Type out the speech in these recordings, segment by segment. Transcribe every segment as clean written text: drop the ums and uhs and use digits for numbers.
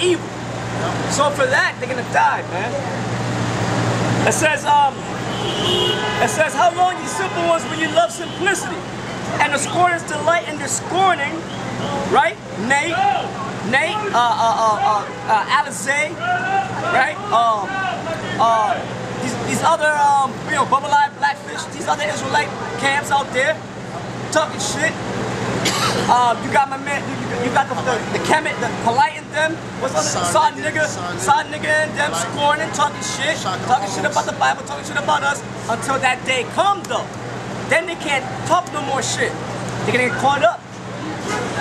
evil. So for that, they're gonna die, man. It says, how long, you simple ones, will you love simplicity? And the scorners delight in their scorning, right? Nate, Alizé, right? These other, Bubble Eye, Blackfish, these other Israelite camps out there talking shit. You got my man, you got the Kemet, the polite in them, what's other, Sod nigga and them, scorning, talking shit about the Bible, talking shit about us, until that day comes though. Then they can't talk no more shit. They're gonna get caught up.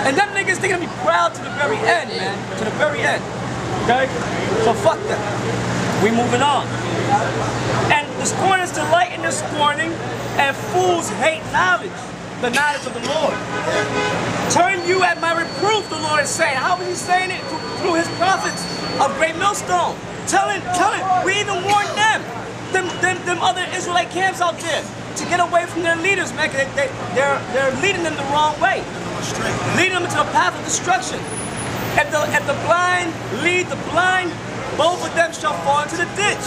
And them niggas, they're gonna be proud to the very end, man. To the very end. Okay? So fuck them. We moving on. And the scorners delight in their scorning, and fools hate knowledge, the knowledge of the Lord. Turn you at my reproof, the Lord is saying. How is he saying it? Through his prophets of Great Millstone. Telling, we even warned them other Israelite camps out there, to get away from their leaders, man, because they're leading them the wrong way. Leading them into a path of destruction. If the blind lead the blind, both of them shall fall into the ditch.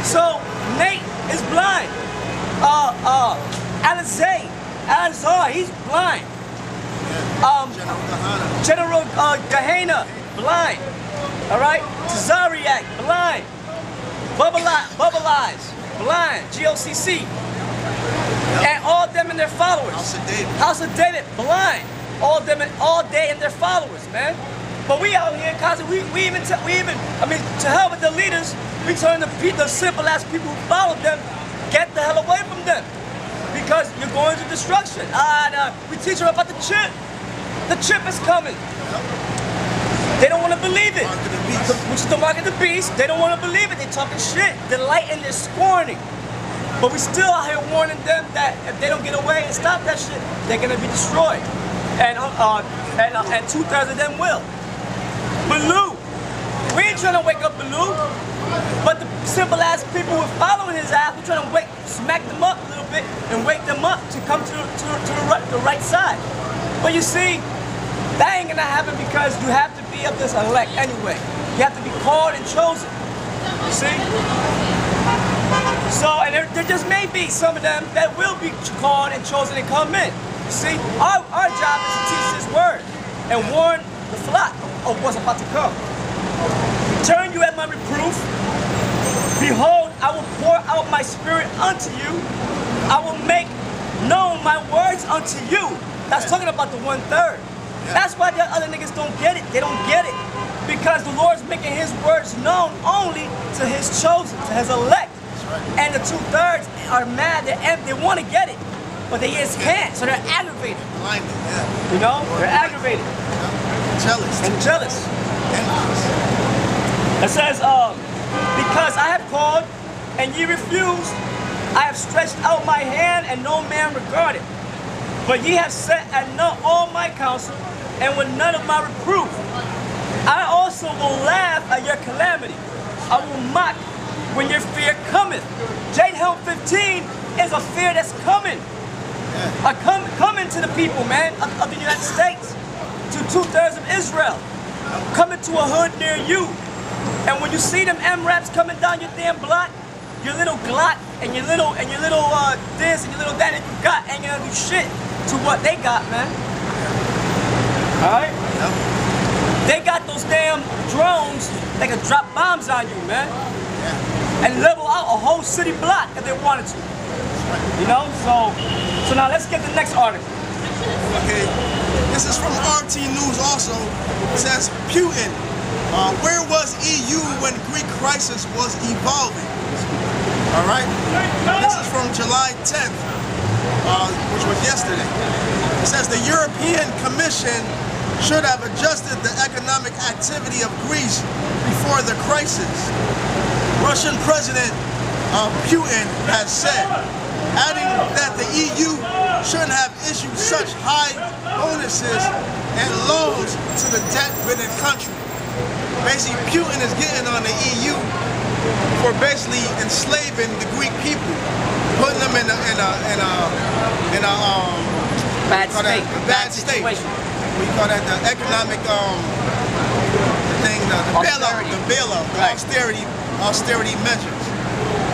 So Nate is blind. Alizar, he's blind. General Gehenna, blind. All right? Tazariak, blind. Bubble Eyes, blind. GOCC. And all them and their followers. House of David, blind. All day and their followers, man. But we out here, cause we even, to hell with the leaders, we turn the simple ass people who follow them, get the hell away from them. Because you're going to destruction. We teach them about the chip. The chip is coming. They don't want to believe it. Which is the mark of the beast. They don't want to believe it. They're talking shit. Delight in their scorning. But we still out here warning them that if they don't get away and stop that shit, they're gonna be destroyed. And 2/3 of them will. Baloo. We ain't trying to wake up Baloo. But the simple ass people who are following his ass, we're trying to smack them up a little bit and wake them up to come to the right side. But you see, that ain't gonna happen because you have to be of this elect anyway. You have to be called and chosen. You see? So, and there just may be some of them that will be called and chosen and come in. You see, our job is to teach this word and warn the flock of what's about to come. Turn you at my reproof. Behold, I will pour out my spirit unto you. I will make known my words unto you. That's talking about the 1/3. That's why the other niggas don't get it. They don't get it. Because the Lord's making his words known only to his chosen, to his elect. And the 2/3 are mad, they want to get it, but they just can't, so they're aggravated. Blinded, yeah. You know, they're aggravated. Yeah. Jealous. And jealous. It says, because I have called and ye refused, I have stretched out my hand and no man regarded. But ye have set at naught all my counsel and with none of my reproof. I also will laugh at your calamity. I will mock when your fear cometh. Jade Helm 15 is a fear that's coming. Coming to the people, man, of the United States. To 2/3 of Israel. Coming to a hood near you. And when you see them M-Raps coming down your damn block, your little Glock and your little this and your little that you got ain't gonna do shit to what they got, man. Alright? Yep. They got those damn drones that can drop bombs on you, man. And level out a whole city block if they wanted to. You know? So now let's get the next article. Okay. This is from RT News also. It says Putin. Where was EU when Greek crisis was evolving? Alright? This is from July 10th, which was yesterday. It says the European Commission should have adjusted the economic activity of Greece before the crisis. Russian President Putin has said, adding that the EU shouldn't have issued such high bonuses and loans to the debt-ridden country. Basically, Putin is getting on the EU for basically enslaving the Greek people, putting them in a bad state. Bad state. We call that the thing, the bailout, the austerity measures.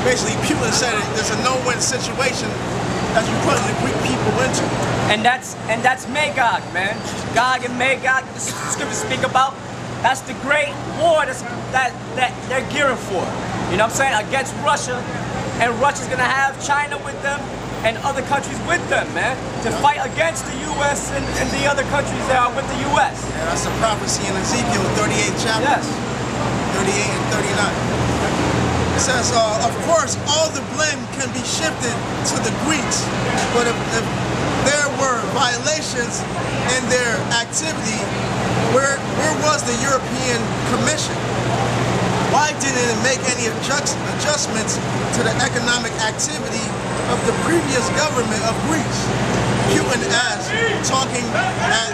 Basically, Putin said there's a no-win situation that you're putting the Greek people into. And that's Magog, man. Gog and Magog, the scriptures speak about. That's the great war that they're gearing for. You know what I'm saying? Against Russia. And Russia's gonna have China with them and other countries with them, man. To fight against the US and the other countries that are with the US. Yeah, that's a prophecy in Ezekiel 38 chapter. Yes. 38 and 39. It says, of course, all the blame can be shifted to the Greeks, but if there were violations in their activity, where was the European Commission? Why didn't it make any adjustments to the economic activity of the previous government of Greece? Putin asked, talking at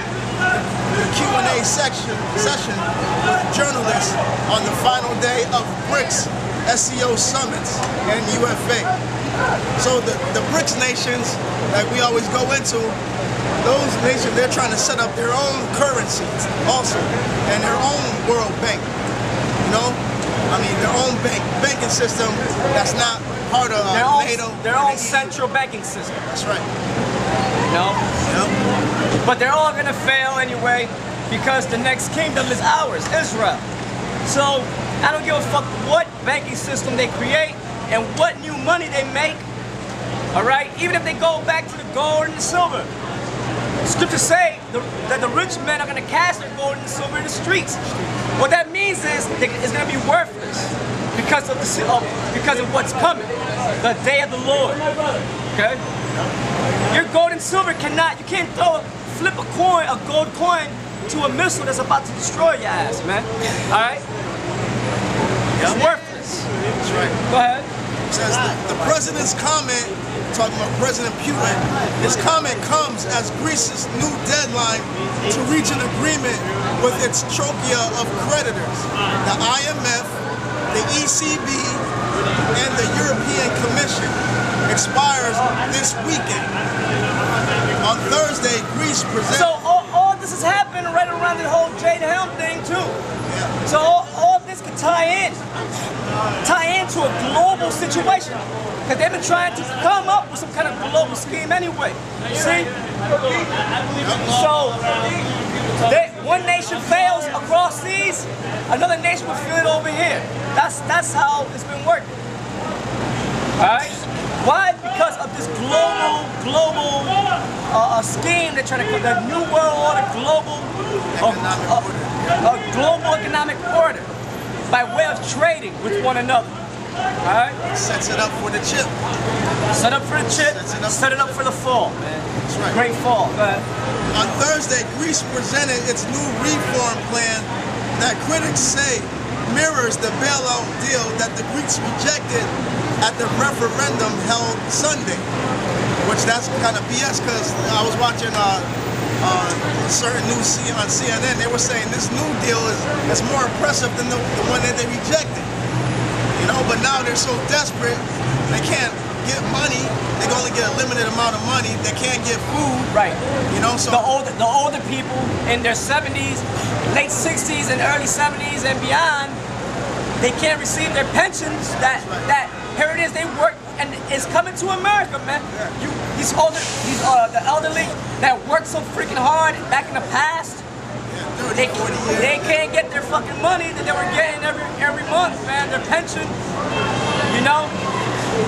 the Q&A session with journalists on the final day of BRICS SEO summits and UFA. So the BRICS nations, like we always go into, those nations, they're trying to set up their own currencies also, and their own world bank, you know? I mean, their own banking system that's not part of NATO. Their own central banking system. That's right. You know? Yep. But they're all gonna fail anyway because the next kingdom is ours, Israel. So I don't give a fuck what banking system they create and what new money they make. Alright? Even if they go back to the gold and the silver. Scriptures say that the rich men are going to cast their gold and silver in the streets. What that means is it's going to be worthless because of what's coming, the day of the Lord. Okay, your gold and silver you can't flip a gold coin to a missile that's about to destroy your ass, man. All right, it's worthless. That's right. Go ahead. It says the president's comment, talking about President Putin, his comment comes as Greece's new deadline to reach an agreement with its troika of creditors, the IMF, the ECB, and the European Commission, expires this weekend. On Thursday, Greece presents... So all this is happening right around the whole Jade helm thing too. Yeah. So all this could tie into a global situation. Because they've been trying to come up with some kind of global scheme anyway. See? So, one nation fails across seas, another nation will feel it over here. That's how it's been working. Alright? Why? Because of this global scheme they're trying to put, the New World Order, global economic order, by way of trading with one another. Alright? Sets it up for the chip. Set up for the chip, set it up for the fall, man. That's right. Great fall. Go ahead. On Thursday, Greece presented its new reform plan that critics say mirrors the bailout deal that the Greeks rejected at the referendum held Sunday. Which that's kind of BS, because I was watching certain news on CNN. They were saying this new deal is more impressive than the one that they rejected. You know, but now they're so desperate, they can't get money. They can only get a limited amount of money. They can't get food. Right. You know, so the older people in their 70s, late 60s, and early 70s and beyond, they can't receive their pensions. That here it is. They work, and it's coming to America, man. Yeah. The elderly that worked so freaking hard back in the past. 30, 40 years. They can't get their fucking money that they were getting every month, man. Their pension, you know,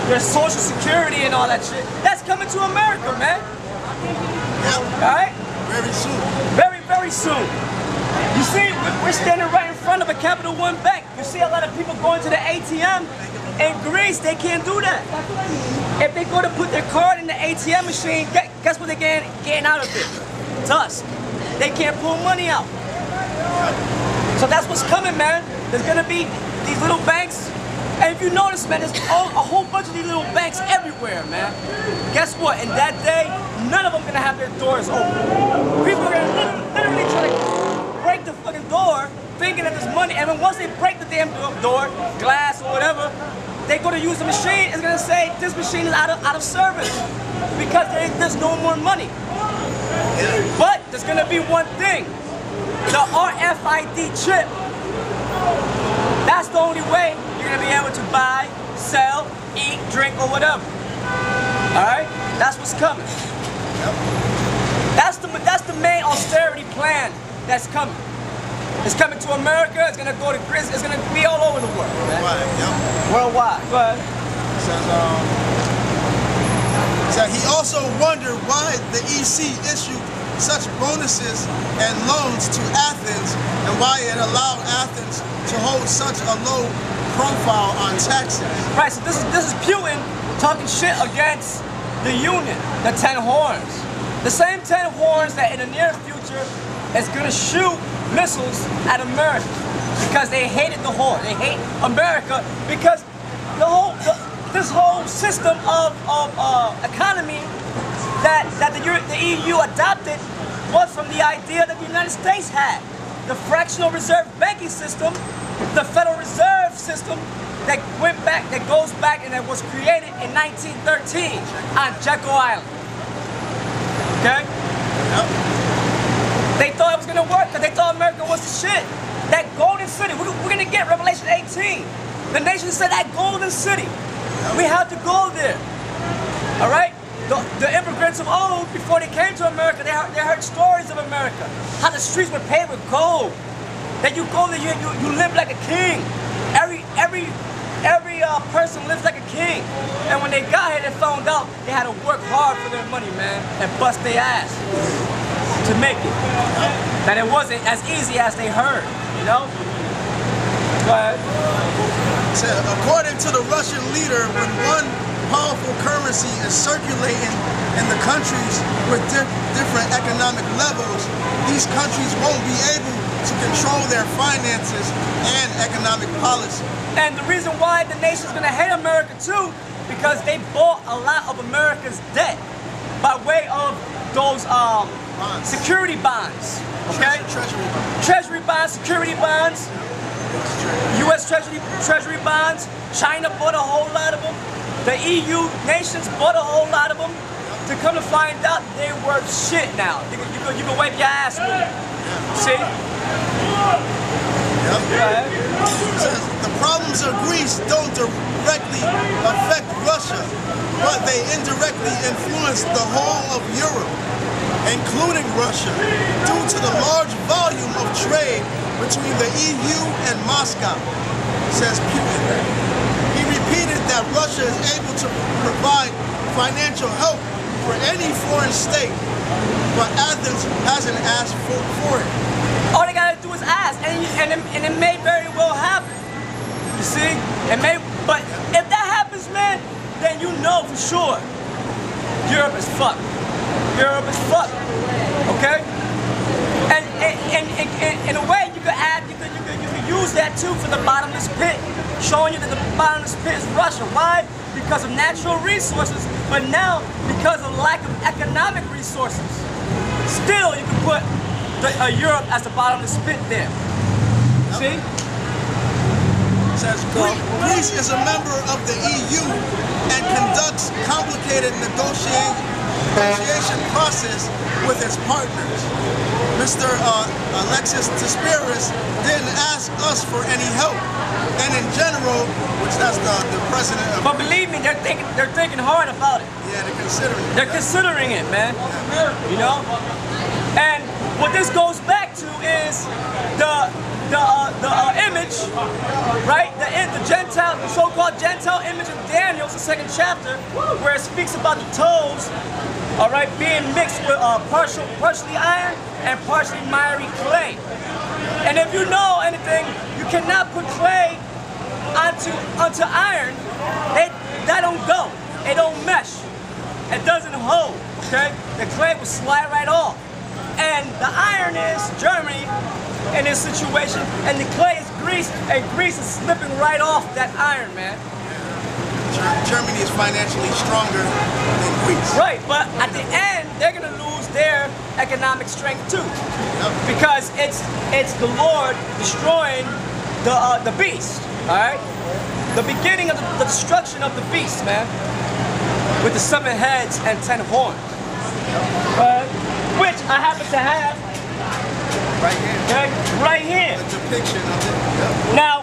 their social security and all that shit. That's coming to America, man. Yeah. All right? Very soon. Very, very soon. You see, we're standing right in front of a Capital One bank. You see a lot of people going to the ATM. In Greece, they can't do that. If they go to put their card in the ATM machine, guess what they're getting out of it? Dust. They can't pull money out. So that's what's coming, man. There's gonna be these little banks, and if you notice, man, there's a whole bunch of these little banks everywhere, man. Guess what? In that day, none of them gonna have their doors open. People are gonna literally try to break the fucking door, thinking that there's money, and then once they break the damn door, glass or whatever, they go to use the machine. It's gonna say this machine is out of service because there's no more money. But there's gonna be one thing. The RFID chip drink or whatever. All right, that's what's coming. That's the main austerity plan that's coming. It's coming to America. It's gonna go to Greece. It's gonna be all over the world. Worldwide. Yep. Worldwide. Go ahead. Said he also wondered why the EC issued such bonuses and loans to Athens, and why it allowed Athens to hold such a low profile on taxes. Right. So this is Putin talking shit against the Union, the 10 horns, the same 10 horns that in the near future is gonna shoot missiles at America because they hated the horn. They hate America because this whole system of economy that the EU adopted was from the idea that the United States had. The fractional reserve banking system, the Federal Reserve system that went back, that goes back and that was created in 1913 on Jekyll Island. Okay? Yep. They thought it was gonna work because they thought America was the shit. That golden city, we're gonna get Revelation 18. The nation said that golden city. We have to go there. All right? The immigrants of old, before they came to America, they heard stories of America. How the streets were paved with gold. That you go there, you live like a king. Every person lives like a king. And when they got here, they found out they had to work hard for their money, man, and bust their ass to make it. That it wasn't as easy as they heard, you know? Go ahead. So, according to the Russian leader, when one powerful currency is circulating in the countries with different economic levels, these countries won't be able to control their finances and economic policy. And the reason why the nation's gonna hate America too, because they bought a lot of America's debt by way of those security bonds. Okay? Treasury bonds, security bonds, U.S. Treasury bonds. China bought a whole lot of them. The EU nations bought a whole lot of them. To come to find out, they worth shit now. You can wipe your ass with it. See? Yep. Says the problems of Greece don't directly affect Russia, but they indirectly influence the whole of Europe, including Russia, due to the large volume of trade between the EU and Moscow, says Putin. He repeated that Russia is able to provide financial help for any foreign state, but Athens hasn't asked for it. All they gotta do is ask, and it may very well happen. You see? But if that happens, man, then you know for sure Europe is fucked. Europe is fucked. Okay? And in a way, you could use that too for the bottomless pit, showing you that the bottomless pit is Russia. Why? Because of natural resources, but now because of lack of economic resources. Still, you can put Europe as the bottomless pit there. See? Says Greece is a member of the EU and conducts complicated negotiation process with its partners. Mr. Alexis Tsipras didn't ask us for any help, and in general, which that's the president of. But believe me, they're thinking hard about it. Yeah, they're considering it. They're considering it, man. You know, and what this goes back to is the image, right? The Gentile, the so-called Gentile image of Daniel, the 2nd chapter, where it speaks about the toes, all right, being mixed with partially iron and partially miry clay. And if you know anything, you cannot put clay onto iron. That don't go. It don't mesh. It doesn't hold. Okay? The clay will slide right off. And the iron is Germany in this situation, and the clay is Greece, and Greece is slipping right off that iron, man. Germany is financially stronger than Greece. Right, but at the end, they're gonna lose their economic strength too, because it's the Lord destroying the beast. All right, the beginning of the destruction of the beast, man, with the 7 heads and 10 horns, which I happen to have right here. right here. The depiction of it. Yep. Now,